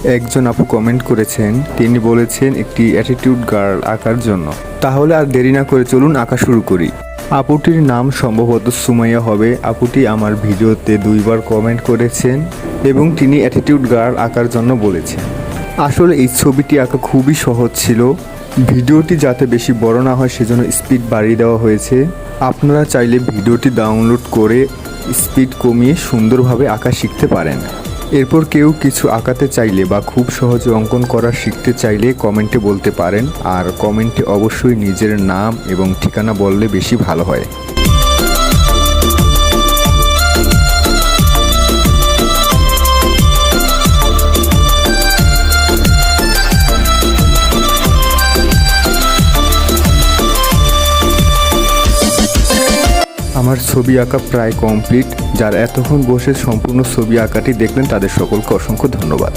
একজন আপু কমেন্ট করেছেন, তিনি বলেছেন একটি অ্যাটিটিউড গার্ল আঁকার জন্য। তাহলে আর দেরি না করে চলুন আঁকা শুরু করি। আপুটির নাম সম্ভবত সুমাইয়া হবে। আপুটি আমার ভিডিওতে 2বার কমেন্ট করেছেন এবং তিনি অ্যাটিটিউড গার্ল আঁকার জন্য বলেছেন। আসলে এই ছবিটি আঁকা খুবই সহজ ছিল। ভিডিওটি যাতে বেশি বড় না হয় সেজন্য স্পিড বাড়িয়ে দেওয়া হয়েছে। আপনারা চাইলে ভিডিওটি ডাউনলোড করে স্পিড কমিয়ে সুন্দরভাবে আঁকা শিখতে পারেন। এরপর কেউ কিছু আঁকাতে চাইলে বা খুব সহজে অঙ্কন করা শিখতে চাইলে কমেন্টে বলতে পারেন, আর কমেন্টে অবশ্যই নিজের নাম এবং ঠিকানা বললে বেশি ভালো হয়। আমার ছবি আঁকা প্রায় কমপ্লিট। যারা এতক্ষণ বসে সম্পূর্ণ ছবি আঁকাটি দেখলেন তাদের সকলকে অসংখ্য ধন্যবাদ।